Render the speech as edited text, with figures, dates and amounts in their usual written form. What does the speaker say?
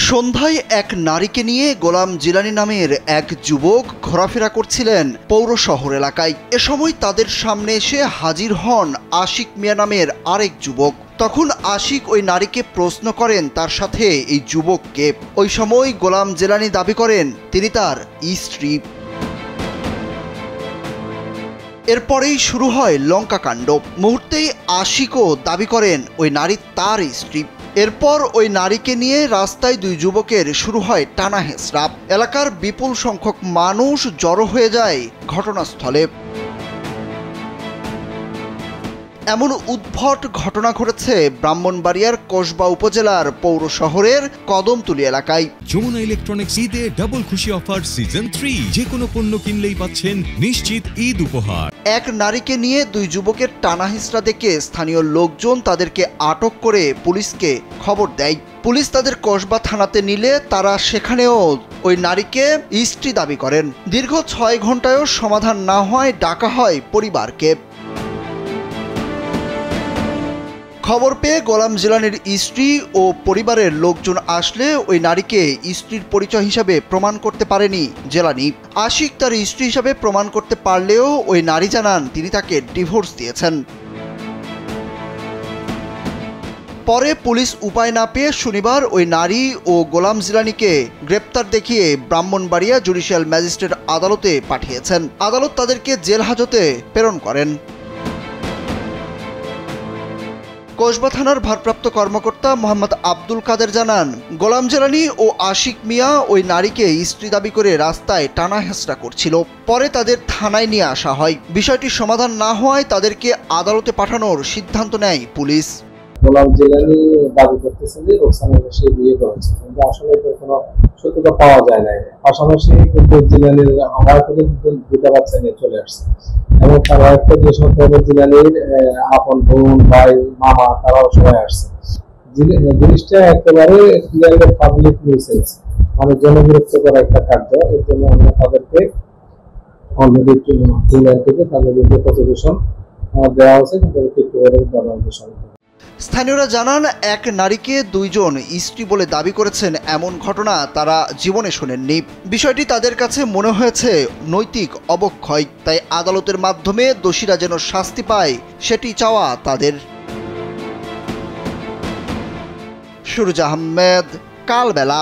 সন্ধ্যায় এক নারীকে নিয়ে গোলাম জিলানী নামের এক যুবক ঘোরাফেরা করছিলেন পৌর শহর এলাকায়। এ সময় তাদের সামনে এসে হাজির হন আশিক মিয়া নামের আরেক যুবক। তখন আশিক ওই নারীকে প্রশ্ন করেন তার সাথে এই যুবককে। ওই সময় গোলাম জিলানী দাবি করেন তিনি তার স্ত্রী। এরপরেই শুরু হয় লঙ্কাকাণ্ড। মুহূর্তেই আশিকও দাবি করেন ওই নারী তার স্ত্রী। এরপর ওই নারীকে নিয়ে রাস্তায় দুই যুবকের শুরু হয় টানা হেঁচড়া। এলাকার বিপুল সংখ্যক মানুষ জড়ো হয়ে যায় ঘটনাস্থলে। এমন উদ্ভট ঘটনা ঘটেছে ব্রাহ্মণবাড়িয়ার কসবা উপজেলার পৌর শহরের কদমতলী এলাকায়। যমুনা ইলেকট্রনিক্স ঈদে ডাবল খুশি অফার সিজন 3, যে কোনো পণ্য কিনলেই পাচ্ছেন নিশ্চিত ঈদ উপহার। এক নারীকে নিয়ে দুই যুবকের টানা হিঁচড়া দেখে স্থানীয় লোকজন তাদেরকে আটক করে পুলিশকে খবর দেয়। পুলিশ তাদের কসবা থানাতে নিলে তারা সেখানেও ওই নারীকে স্ত্রী দাবি করেন। দীর্ঘ 6 ঘন্টায়ও সমাধান না হয় ডাকা হয় পরিবারকে। খবর পেয়ে গোলাম জিলানীর স্ত্রী ও পরিবারের লোকজন আসলে ওই নারীকে স্ত্রীর পরিচয় হিসাবে প্রমাণ করতে পারেনি জিলানী। আশিক তার স্ত্রী হিসাবে প্রমাণ করতে পারলেও ওই নারী জানান তিনি তাকে ডিভোর্স দিয়েছেন। পরে পুলিশ উপায় না পেয়ে শনিবার ওই নারী ও গোলাম জিলানীকে গ্রেপ্তার দেখিয়ে ব্রাহ্মণবাড়িয়া জুডিশিয়াল ম্যাজিস্ট্রেট আদালতে পাঠিয়েছেন। আদালত তাদেরকে জেল হাজতে প্রেরণ করেন। কসবা থানার ভারপ্রাপ্ত কর্মকর্তা মোহাম্মদ আব্দুল কাদের জানান, গোলাম জিলানী ও আশিক মিয়া ওই নারীকে স্ত্রী দাবি করে রাস্তায় টানা হেঁচড়া করছিল। পরে তাদের থানায় নিয়ে আসা হয়। বিষয়টি সমাধান না হওয়ায় তাদেরকে আদালতে পাঠানোর সিদ্ধান্ত নেয় পুলিশ। গোলাম জিলানী দাবি করতেছেন যে রোকসানার সে বিয়ে করেছে, কিন্তু আসলে এটার কোনো সত্যতা পাওয়া যায় না। পাশাপাশি কিন্তু জিলানীর আমার কাছে দুটা বাচ্চা নিয়ে চলে আসছে এবং তার একটা যে সন্তান জিলানীর আপন বোন, ভাই, মামা তারাও সবাই আসছে। জিনিসটা একেবারে পাবলিক নিউসেন্স, মানে জনবিরক্তকর একটা কার্য। এর জন্য আমরা তাদেরকে অলরেডি থেকে তাদের বিরুদ্ধে প্রতিবেদন দেওয়া হয়েছে, তাদেরকে স্থানীয়রা জানান, এক নারীকে দুইজন স্ত্রী বলে দাবি করেছেন এমন ঘটনা তারা জীবনে শোনেননি। বিষয়টি তাদের কাছে মনে হয়েছে নৈতিক অবক্ষয়। তাই আদালতের মাধ্যমে দোষীরা যেন শাস্তি পায় সেটি চাওয়া তাদের। সুরজ আহমেদ, কালবেলা।